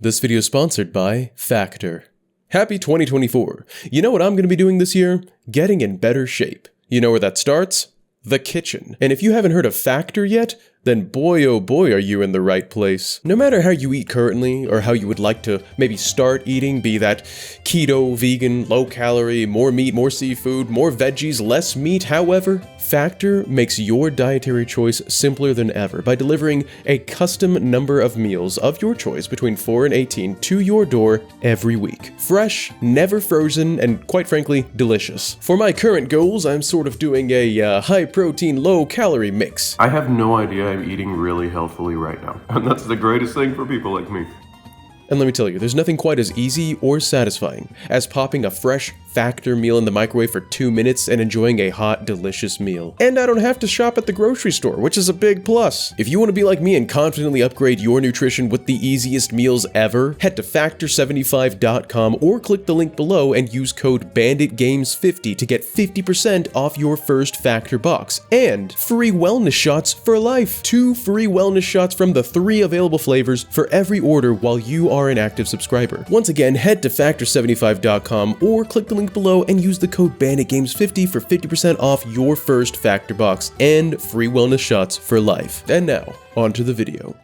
This video is sponsored by Factor. Happy 2024. You know what I'm going to be doing this year? Getting in better shape. You know where that starts? The kitchen. And if you haven't heard of Factor yet, then boy oh boy are you in the right place. No matter how you eat currently, or how you would like to maybe start eating, be that keto, vegan, low calorie, more meat, more seafood, more veggies, less meat, however, Factor makes your dietary choice simpler than ever by delivering a custom number of meals of your choice between 4 and 18 to your door every week. Fresh, never frozen, and quite frankly, delicious. For my current goals, I'm sort of doing a high protein, low calorie mix. I have no idea I'm eating really healthily right now, and that's the greatest thing for people like me. And let me tell you, there's nothing quite as easy or satisfying as popping a fresh Factor meal in the microwave for 2 minutes and enjoying a hot, delicious meal. And I don't have to shop at the grocery store, which is a big plus. If you want to be like me and confidently upgrade your nutrition with the easiest meals ever, head to factor75.com or click the link below and use code BANDITGAMES50 to get 50% off your first Factor box. And free wellness shots for life. 2 free wellness shots from the 3 available flavors for every order while you are an active subscriber. Once again, head to factor75.com or click the link below and use the code BANDITGAMES50 for 50% off your first Factor box and free wellness shots for life. And now, on to the video.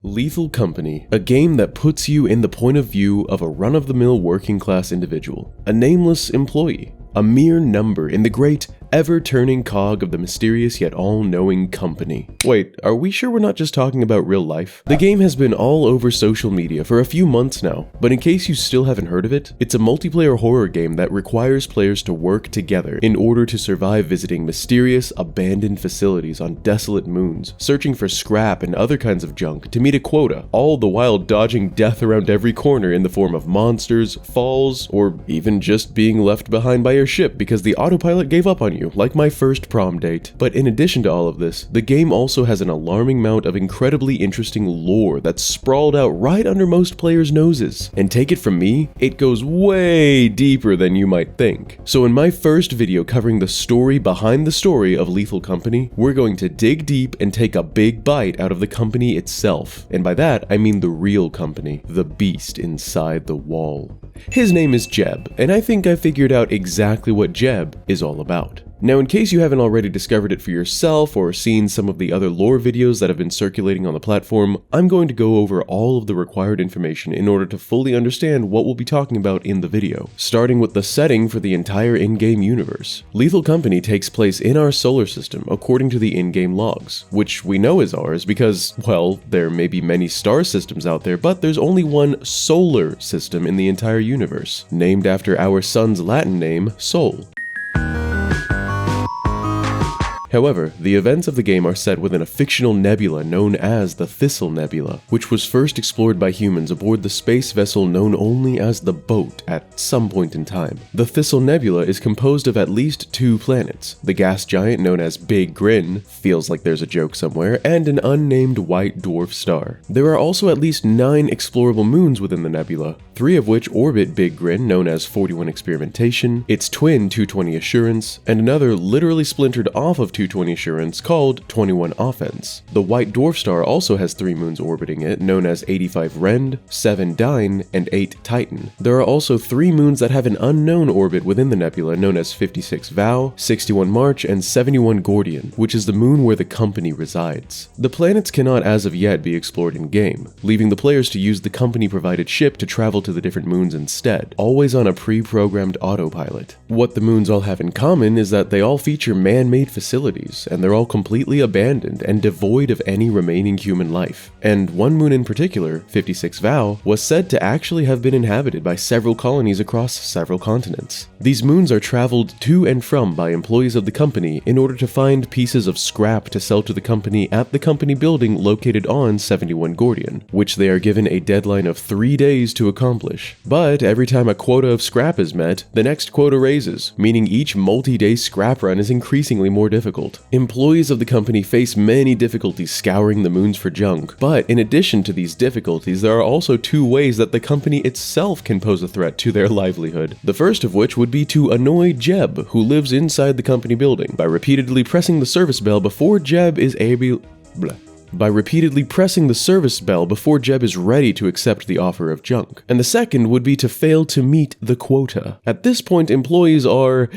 Lethal Company, a game that puts you in the point of view of a run-of-the-mill working-class individual, a nameless employee, a mere number in the great, ever-turning cog of the mysterious yet all-knowing company. Wait, are we sure we're not just talking about real life? The game has been all over social media for a few months now, but in case you still haven't heard of it, it's a multiplayer horror game that requires players to work together in order to survive visiting mysterious, abandoned facilities on desolate moons, searching for scrap and other kinds of junk to meet a quota, all the while dodging death around every corner in the form of monsters, falls, or even just being left behind by your ship because the autopilot gave up on you, like my first prom date. But in addition to all of this, the game also has an alarming amount of incredibly interesting lore that's sprawled out right under most players' noses. And take it from me, it goes way deeper than you might think. So in my first video covering the story behind the story of Lethal Company, we're going to dig deep and take a big bite out of the company itself. And by that, I mean the real company, the beast inside the wall. His name is Jeb, and I think I figured out exactly what Jeb is all about. Now, in case you haven't already discovered it for yourself or seen some of the other lore videos that have been circulating on the platform, I'm going to go over all of the required information in order to fully understand what we'll be talking about in the video, starting with the setting for the entire in-game universe. Lethal Company takes place in our solar system according to the in-game logs, which we know is ours because, well, there may be many star systems out there, but there's only one solar system in the entire universe, named after our sun's Latin name, Sol. However, the events of the game are set within a fictional nebula known as the Thistle Nebula, which was first explored by humans aboard the space vessel known only as the Boat at some point in time. The Thistle Nebula is composed of at least 2 planets, the gas giant known as Big Grin, feels like there's a joke somewhere, and an unnamed white dwarf star. There are also at least 9 explorable moons within the nebula, 3 of which orbit Big Grin known as 41 Experimentation, its twin 220 Assurance, and another literally splintered off of 220 Assurance called 21 Offense. The white dwarf star also has 3 moons orbiting it, known as 85 Rend, 7 Dine, and 8 Titan. There are also 3 moons that have an unknown orbit within the nebula, known as 56 Vow, 61 March, and 71 Gordian, which is the moon where the company resides. The planets cannot as of yet be explored in-game, leaving the players to use the company-provided ship to travel to the different moons instead, always on a pre-programmed autopilot. What the moons all have in common is that they all feature man-made facilities, and they're all completely abandoned and devoid of any remaining human life. And one moon in particular, 56 Vow, was said to actually have been inhabited by several colonies across several continents. These moons are traveled to and from by employees of the company in order to find pieces of scrap to sell to the company at the company building located on 71 Gordian, which they are given a deadline of 3 days to accomplish. But every time a quota of scrap is met, the next quota raises, meaning each multi-day scrap run is increasingly more difficult. Employees of the company face many difficulties scouring the moons for junk, but in addition to these difficulties, there are also 2 ways that the company itself can pose a threat to their livelihood. The first of which would be to annoy Jeb, who lives inside the company building, by repeatedly pressing the service bell before Jeb is able by repeatedly pressing the service bell before Jeb is ready to accept the offer of junk. And the second would be to fail to meet the quota. At this point, employees are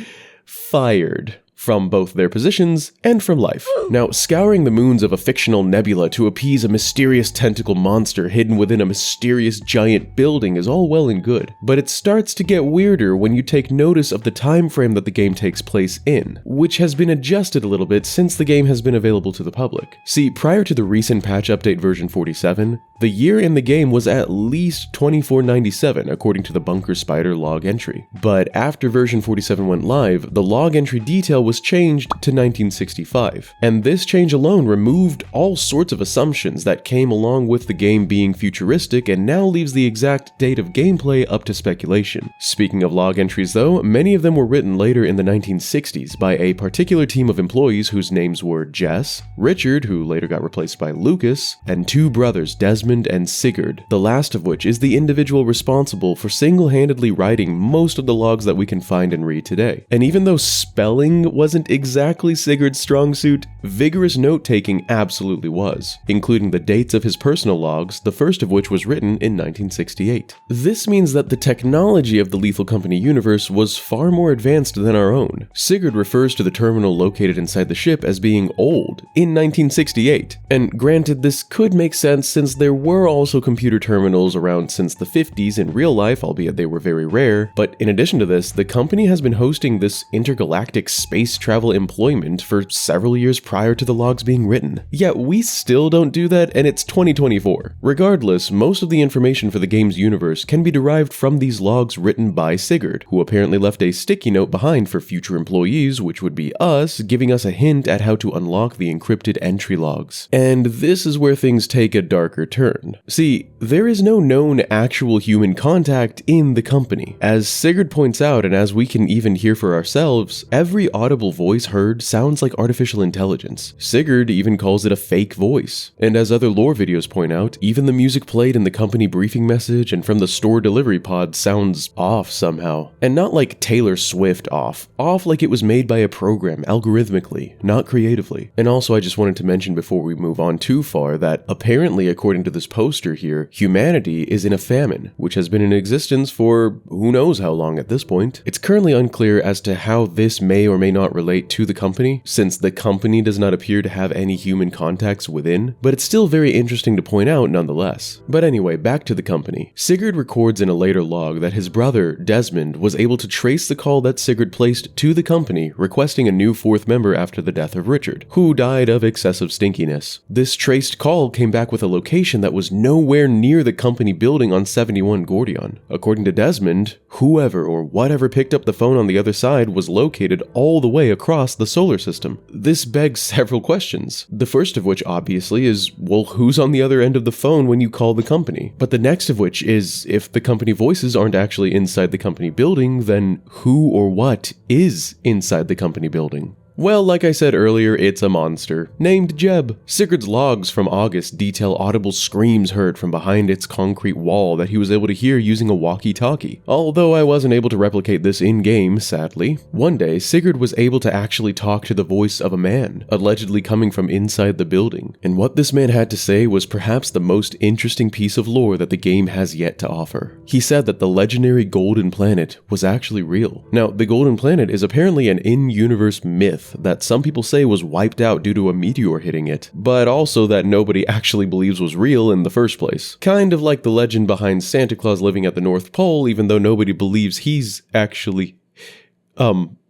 fired from both their positions and from life. Now, scouring the moons of a fictional nebula to appease a mysterious tentacle monster hidden within a mysterious giant building is all well and good, but it starts to get weirder when you take notice of the time frame that the game takes place in, which has been adjusted a little bit since the game has been available to the public. See, prior to the recent patch update version 47, the year in the game was at least 2497 according to the Bunker Spider log entry. But after version 47 went live, the log entry detail was changed to 1965, and this change alone removed all sorts of assumptions that came along with the game being futuristic and now leaves the exact date of gameplay up to speculation. Speaking of log entries though, many of them were written later in the 1960s by a particular team of employees whose names were Jess, Richard, who later got replaced by Lucas, and two brothers, Desmond and Sigurd, the last of which is the individual responsible for single-handedly writing most of the logs that we can find and read today. And even though spelling wasn't exactly Sigurd's strong suit, vigorous note-taking absolutely was, including the dates of his personal logs, the first of which was written in 1968. This means that the technology of the Lethal Company universe was far more advanced than our own. Sigurd refers to the terminal located inside the ship as being old, in 1968, and granted this could make sense since there were also computer terminals around since the 50s in real life, albeit they were very rare, but in addition to this, the company has been hosting this intergalactic space travel employment for several years prior to the logs being written. Yet we still don't do that, and it's 2024. Regardless, most of the information for the game's universe can be derived from these logs written by Sigurd, who apparently left a sticky note behind for future employees, which would be us, giving us a hint at how to unlock the encrypted entry logs. And this is where things take a darker turn. See, there is no known actual human contact in the company. As Sigurd points out, and as we can even hear for ourselves, every audible voice heard sounds like artificial intelligence. Sigurd even calls it a fake voice. And as other lore videos point out, even the music played in the company briefing message and from the store delivery pod sounds off somehow. And not like Taylor Swift off like it was made by a program algorithmically, not creatively. And also I just wanted to mention before we move on too far that apparently, according to this poster here, humanity is in a famine, which has been in existence for who knows how long at this point. It's currently unclear as to how this may or may not relate to the company, since the company does not appear to have any human contacts within, but it's still very interesting to point out nonetheless. But anyway, back to the company. Sigurd records in a later log that his brother, Desmond, was able to trace the call that Sigurd placed to the company, requesting a new fourth member after the death of Richard, who died of excessive stinkiness. This traced call came back with a location that was nowhere near the company building on 71 Gordion. According to Desmond, whoever or whatever picked up the phone on the other side was located all the way across the solar system. This begs several questions. The first of which obviously is, well, who's on the other end of the phone when you call the company? But the next of which is, if the company voices aren't actually inside the company building, then who or what is inside the company building? Well, like I said earlier, it's a monster, named Jeb. Sigurd's logs from August detail audible screams heard from behind its concrete wall that he was able to hear using a walkie-talkie. Although I wasn't able to replicate this in-game, sadly. One day, Sigurd was able to actually talk to the voice of a man, allegedly coming from inside the building. And what this man had to say was perhaps the most interesting piece of lore that the game has yet to offer. He said that the legendary Golden Planet was actually real. Now, the Golden Planet is apparently an in-universe myth that some people say was wiped out due to a meteor hitting it, but also that nobody actually believes was real in the first place. Kind of like the legend behind Santa Claus living at the North Pole, even though nobody believes he's actually...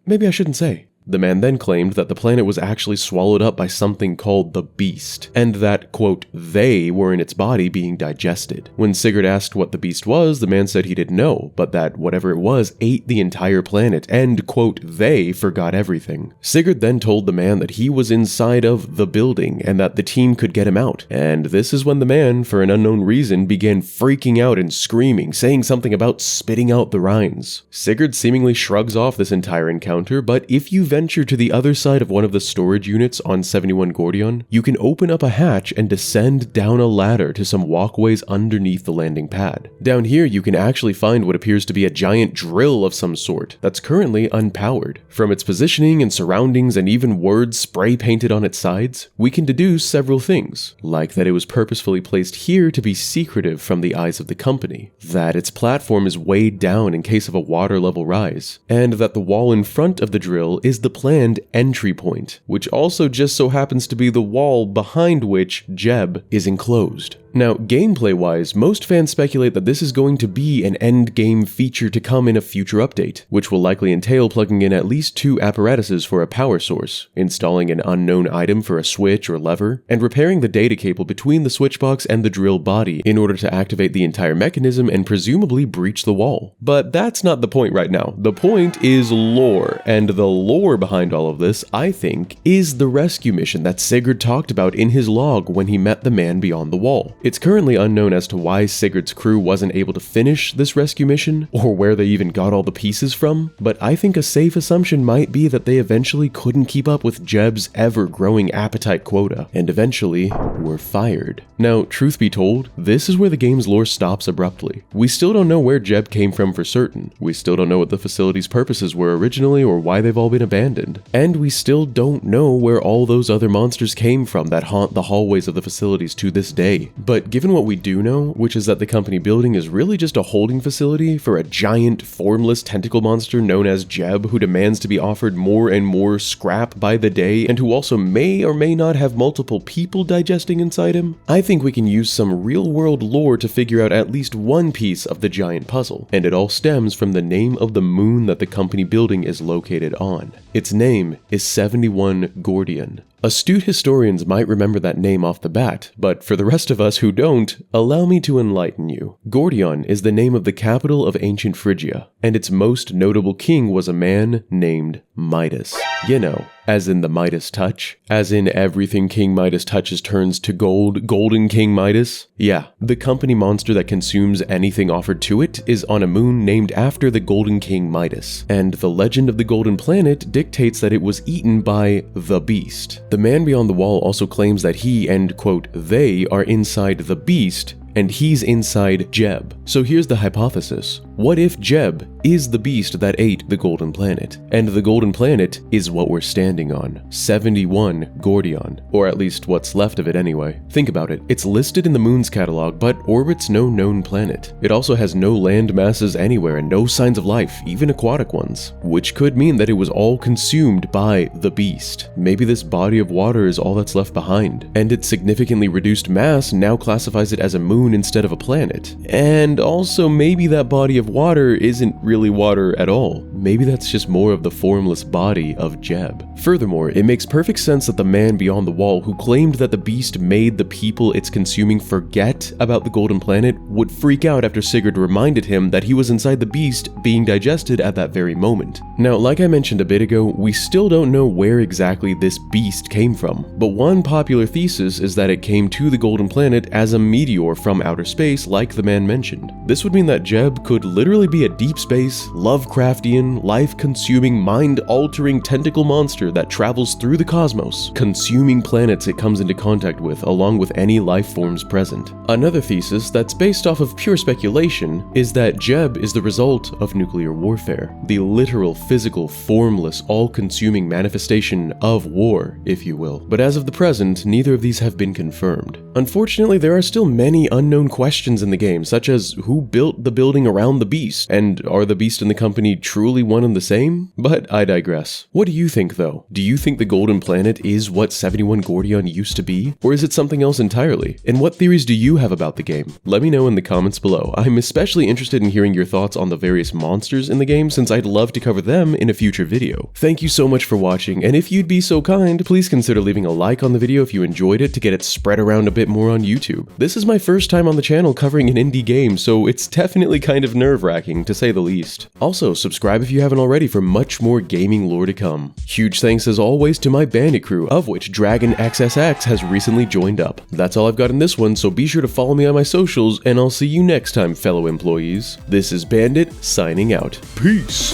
maybe I shouldn't say. The man then claimed that the planet was actually swallowed up by something called the Beast, and that, quote, they were in its body being digested. When Sigurd asked what the Beast was, the man said he didn't know, but that whatever it was ate the entire planet, and, quote, they forgot everything. Sigurd then told the man that he was inside of the building, and that the team could get him out. And this is when the man, for an unknown reason, began freaking out and screaming, saying something about spitting out the rinds. Sigurd seemingly shrugs off this entire encounter, but if you venture to the other side of one of the storage units on 71 Gordion, you can open up a hatch and descend down a ladder to some walkways underneath the landing pad. Down here, you can actually find what appears to be a giant drill of some sort that's currently unpowered. From its positioning and surroundings and even words spray painted on its sides, we can deduce several things, like that it was purposefully placed here to be secretive from the eyes of the company, that its platform is weighed down in case of a water level rise, and that the wall in front of the drill is the planned entry point, which also just so happens to be the wall behind which Jeb is enclosed. Now, gameplay-wise, most fans speculate that this is going to be an end-game feature to come in a future update, which will likely entail plugging in at least 2 apparatuses for a power source, installing an unknown item for a switch or lever, and repairing the data cable between the switch box and the drill body in order to activate the entire mechanism and presumably breach the wall. But that's not the point right now. The point is lore, and the lore behind all of this, I think, is the rescue mission that Sigurd talked about in his log when he met the man beyond the wall. It's currently unknown as to why Sigurd's crew wasn't able to finish this rescue mission, or where they even got all the pieces from, but I think a safe assumption might be that they eventually couldn't keep up with Jeb's ever-growing appetite quota, and eventually were fired. Now, truth be told, this is where the game's lore stops abruptly. We still don't know where Jeb came from for certain, we still don't know what the facility's purposes were originally or why they've all been abandoned, and we still don't know where all those other monsters came from that haunt the hallways of the facilities to this day. But given what we do know, which is that the company building is really just a holding facility for a giant, formless tentacle monster known as Jeb who demands to be offered more and more scrap by the day and who also may or may not have multiple people digesting inside him, I think we can use some real-world lore to figure out at least one piece of the giant puzzle, and it all stems from the name of the moon that the company building is located on. Its name is 71 Gordion. Astute historians might remember that name off the bat, but for the rest of us who don't, allow me to enlighten you. Gordion is the name of the capital of ancient Phrygia, and its most notable king was a man named Midas. You know, as in the Midas touch, as in everything King Midas touches turns to gold, golden King Midas. Yeah, the company monster that consumes anything offered to it is on a moon named after the Golden King Midas, and the legend of the Golden Planet dictates that it was eaten by the Beast. The man beyond the wall also claims that he and, quote, they are inside the Beast, and he's inside Jeb. So here's the hypothesis. What if Jeb is the beast that ate the Golden Planet? And the Golden Planet is what we're standing on. 71 Gordion. Or at least what's left of it anyway. Think about it. It's listed in the moon's catalog, but orbits no known planet. It also has no land masses anywhere and no signs of life, even aquatic ones. Which could mean that it was all consumed by the beast. Maybe this body of water is all that's left behind. And its significantly reduced mass now classifies it as a moon instead of a planet. And also maybe that body of water isn't really water at all. Maybe that's just more of the formless body of Jeb. Furthermore, it makes perfect sense that the man beyond the wall who claimed that the beast made the people it's consuming forget about the Golden Planet would freak out after Sigurd reminded him that he was inside the beast being digested at that very moment. Now, like I mentioned a bit ago, we still don't know where exactly this beast came from, but one popular thesis is that it came to the Golden Planet as a meteor from outer space like the man mentioned. This would mean that Jeb could literally be a deep space, Lovecraftian, life-consuming, mind-altering tentacle monster that travels through the cosmos, consuming planets it comes into contact with along with any life forms present. Another thesis that's based off of pure speculation is that Jeb is the result of nuclear warfare, the literal, physical, formless, all-consuming manifestation of war, if you will. But as of the present, neither of these have been confirmed. Unfortunately, there are still many unknown questions in the game, such as who built the building around the beast, and are the beast and the company truly one and the same? But I digress. What do you think though? Do you think the Golden Planet is what 71 Gordion used to be? Or is it something else entirely? And what theories do you have about the game? Let me know in the comments below. I'm especially interested in hearing your thoughts on the various monsters in the game, since I'd love to cover them in a future video. Thank you so much for watching, and if you'd be so kind, please consider leaving a like on the video if you enjoyed it to get it spread around a bit more on YouTube. This is my first time on the channel covering an indie game, so it's definitely kind of nerve-wracking to say the least. Also, subscribe if you haven't already for much more gaming lore to come. Huge thanks as always to my bandit crew, of which Dragon XSX has recently joined up. That's all I've got in this one, so be sure to follow me on my socials, and I'll see you next time, fellow employees. This is Bandit, signing out. Peace!